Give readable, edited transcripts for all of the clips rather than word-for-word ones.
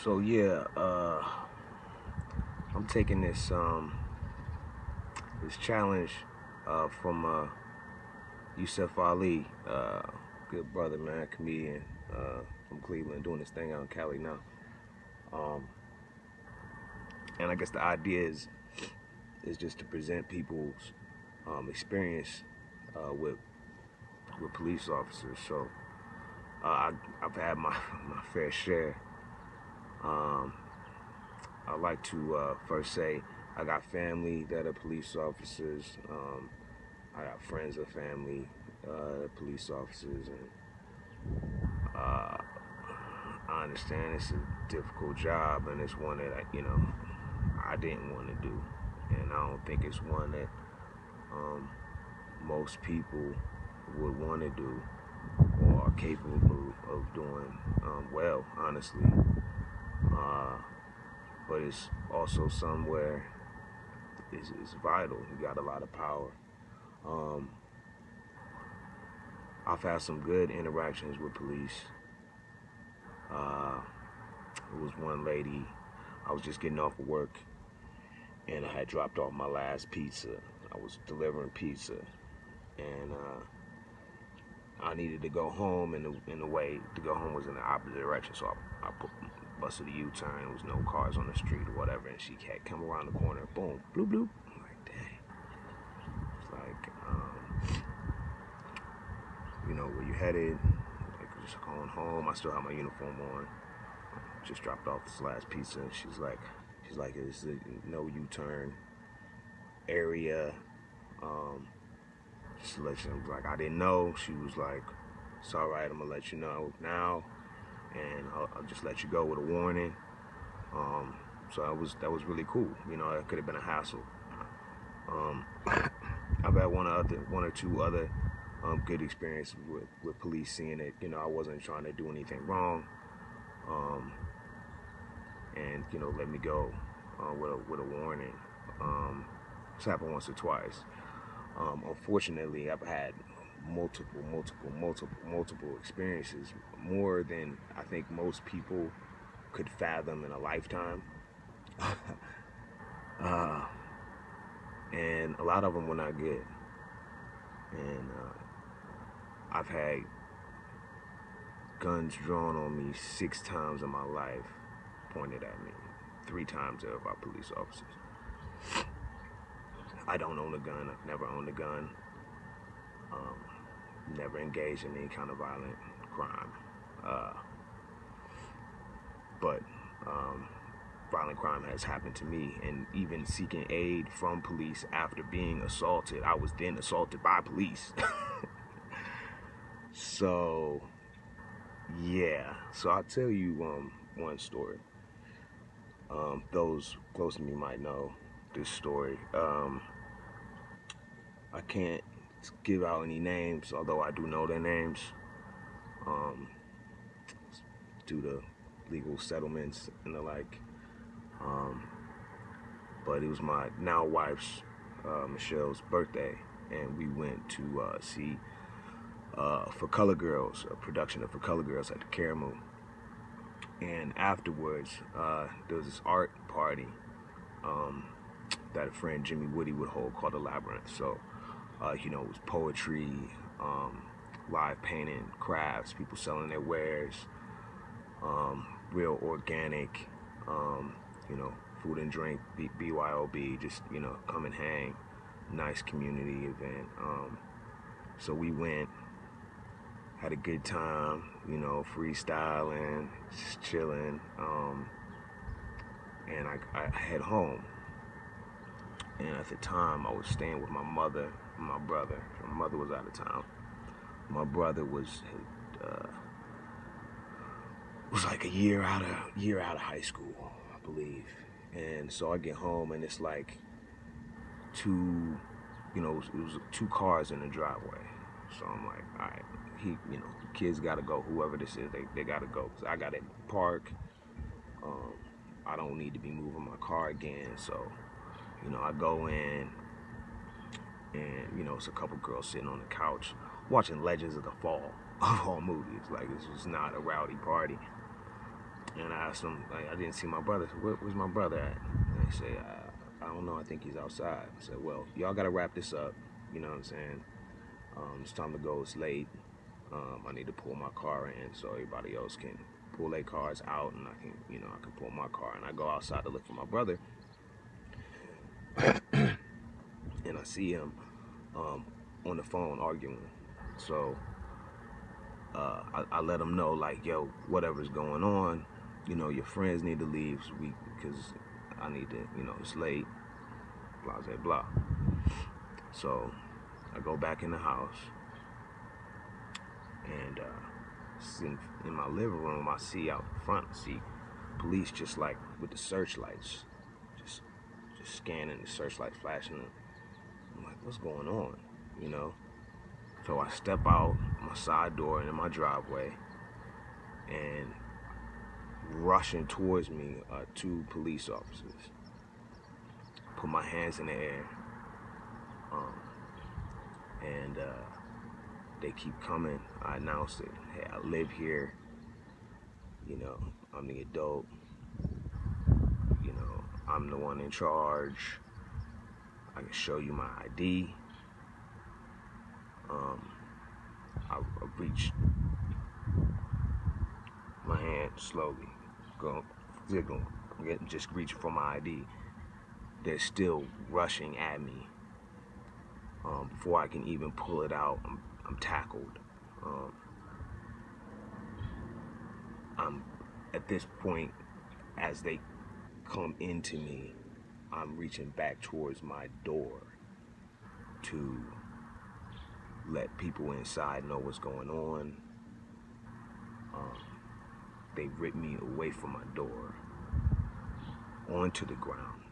So yeah, I'm taking this this challenge from Yusuf Ali, good brother, man, comedian from Cleveland, doing this thing out in Cali now. And I guess the idea is just to present people's experience with police officers. So I've had my fair share. I'd like to first say I got family that are police officers. I got friends of family, police officers, and I understand it's a difficult job, and it's one that I didn't want to do, and I don't think it's one that most people would want to do or are capable of doing well, honestly. But it's also somewhere it's vital. You got a lot of power. I've had some good interactions with police. It was one lady, I was just getting off of work, and I had dropped off my last pizza. I was delivering pizza, and I needed to go home, and the way to go home was in the opposite direction, so I busted a U-turn. There was no cars on the street or whatever, and she had come around the corner, boom, bloop, bloop. I'm like, dang. It's like, where you headed? Like, just going home. I still have my uniform on. Just dropped off this last pizza, and she's like, it's a no U-turn area. Just to let you know, like, I didn't know. She was like, it's all right, I'm gonna let you know now, and I'll just let you go with a warning. So that was really cool. It could have been a hassle. I've had one or two other good experiences with police, seeing it. I wasn't trying to do anything wrong, and let me go with a warning. It's happened once or twice. Unfortunately, I've had multiple experiences, more than I think most people could fathom in a lifetime. And a lot of them were not good. And I've had guns drawn on me 6 times in my life, pointed at me. 3 times there by police officers. I don't own a gun. I've never owned a gun. Never engaged in any kind of violent crime. But violent crime has happened to me, and even seeking aid from police after being assaulted. I was then assaulted by police. So, yeah. So I'll tell you one story. Those close to me might know this story. I can't give out any names, although I do know their names, due to legal settlements and the like. But it was my now wife's, Michelle's birthday, and we went to see For Color Girls, a production of For Color Girls at the Karamu. And afterwards, there was this art party that a friend Jimmy Woody would hold called the Labyrinth. So, it was poetry, live painting, crafts, people selling their wares, real organic, food and drink, BYOB, just, come and hang. Nice community event. So we went, had a good time, freestyling, just chilling, and I head home. And at the time, I was staying with my mother and my brother. My mother was out of town. My brother was like a year out of high school, I believe. And so I get home, and it's like it was 2 cars in the driveway. So I'm like, all right, the kids gotta go. Whoever this is, they gotta go. 'Cause I gotta park. I don't need to be moving my car again. So, I go in, and it's a couple girls sitting on the couch watching Legends of the Fall of all movies. Like, it's just not a rowdy party. And I asked them, like, I didn't see my brother. Where's my brother at? And they say, I don't know. I think he's outside. I said, well, y'all got to wrap this up. You know what I'm saying? It's time to go. It's late. I need to pull my car in so everybody else can pull their cars out, and I can pull my car. And I go outside to look for my brother, and I see him on the phone arguing. So I let him know, like, yo, whatever's going on, your friends need to leave because I need to, it's late, blah, blah, blah. So I go back in the house, and in my living room, I see out front, police just like with the searchlights, just scanning, the searchlight flashing. I'm like, what's going on, So I step out my side door into my driveway, and rushing towards me are two police officers. Put my hands in the air, and they keep coming. I announced it. Hey, I live here. I'm the adult. I'm the one in charge. I can show you my ID. I reach my hand slowly, just reaching for my ID. They're still rushing at me. Before I can even pull it out, I'm tackled. I'm at this point, as they come into me, I'm reaching back towards my door to let people inside know what's going on. They ripped me away from my door onto the ground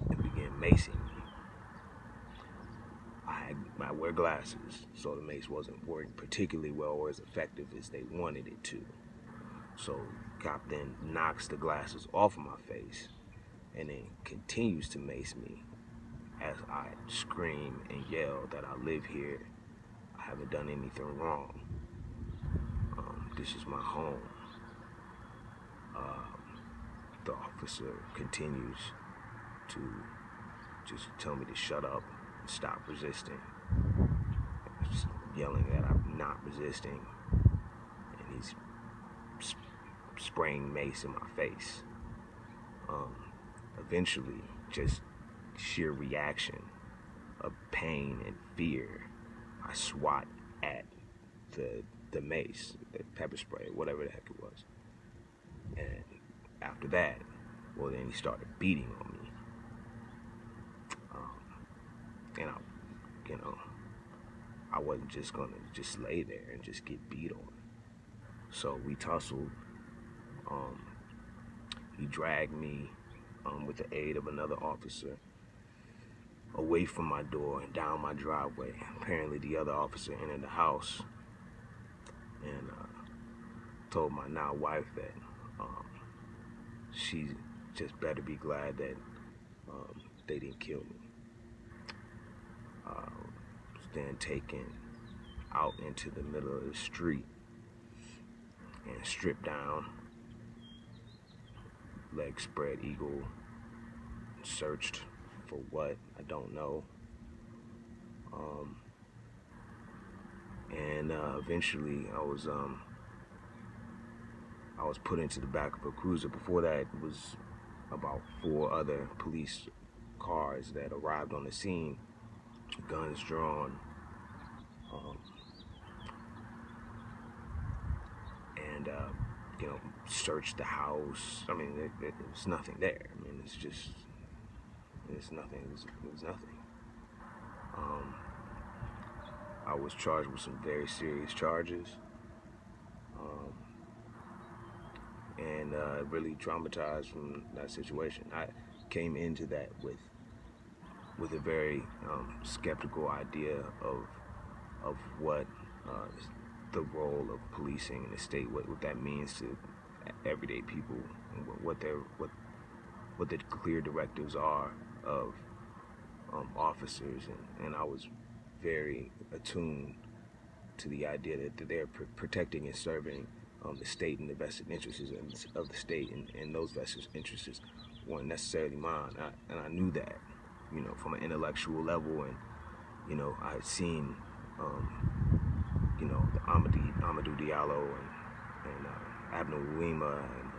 and began macing me. I wear glasses, so the mace wasn't working particularly well or as effective as they wanted it to. So cop then knocks the glasses off of my face and then continues to mace me as I scream and yell that I live here. I haven't done anything wrong. This is my home. The officer continues to just tell me to shut up and stop resisting. Just yelling that I'm not resisting, and he's spraying mace in my face. Eventually, just sheer reaction of pain and fear, I swat at the mace, the pepper spray, whatever the heck it was. And after that, well, then he started beating on me. And I wasn't just gonna just lay there and just get beat on. So we tussled. He dragged me with the aid of another officer away from my door and down my driveway. Apparently the other officer entered the house and told my now wife that she just better be glad that they didn't kill me. Was then taken out into the middle of the street and stripped down, legs spread eagle, searched for what, I don't know. And eventually I was put into the back of a cruiser. Before that, it was about 4 other police cars that arrived on the scene, guns drawn, and searched the house. I mean, there was nothing there. I mean, it's nothing. It was nothing. I was charged with some very serious charges, and really traumatized from that situation. I came into that with a very skeptical idea of what the role of policing in the state, what that means to everyday people, and what the clear directives are of officers, and I was very attuned to the idea that they're protecting and serving the state and the vested interests of the state, and those vested interests weren't necessarily mine. And I knew that, from an intellectual level, and I had seen, the Amadou Diallo and Abner Wima and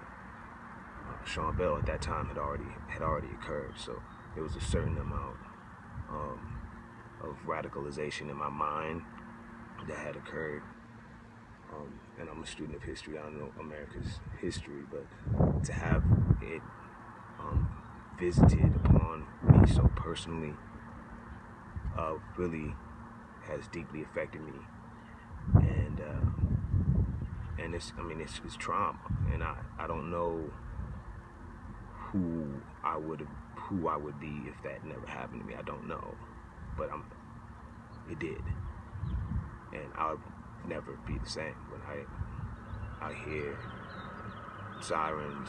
Sean Bell at that time had already occurred. So there was a certain amount of radicalization in my mind that had occurred. And I'm a student of history. I don't know America's history, but to have it visited upon me so personally really has deeply affected me. And it's trauma, and I don't know who I would be if that never happened to me. I don't know, but it did, and I'll never be the same when I hear sirens,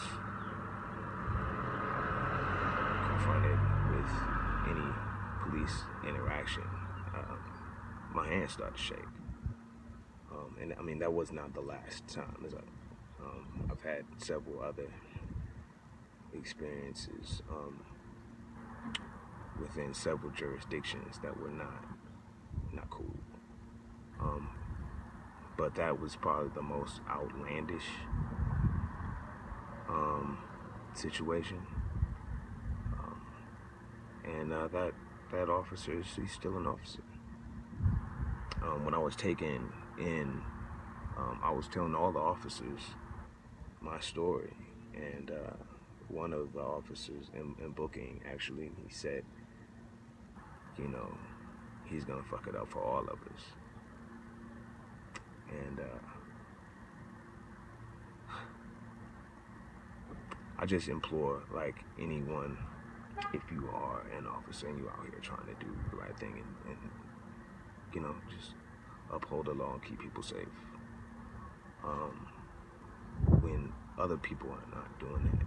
confronted with any police interaction. My hands start to shake. And that was not the last time. I've had several other experiences within several jurisdictions that were not cool. But that was probably the most outlandish situation. And that officer, he's still an officer. When I was taken in, I was telling all the officers my story, and one of the officers in booking, actually, he said, he's gonna fuck it up for all of us. And I just implore, like anyone, if you are an officer and you're out here trying to do the right thing and just uphold the law and keep people safe. When other people are not doing that,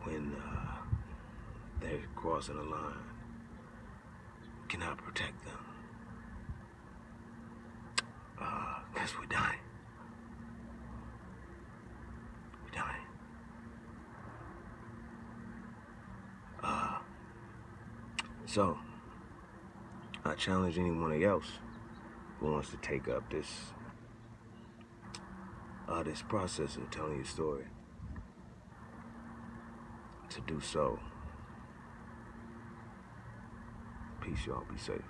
when they're crossing a line, we cannot protect them. Because we're dying. We're dying. So, I challenge anyone else who wants to take up this process of telling your story to do so. Peace, y'all. Be safe.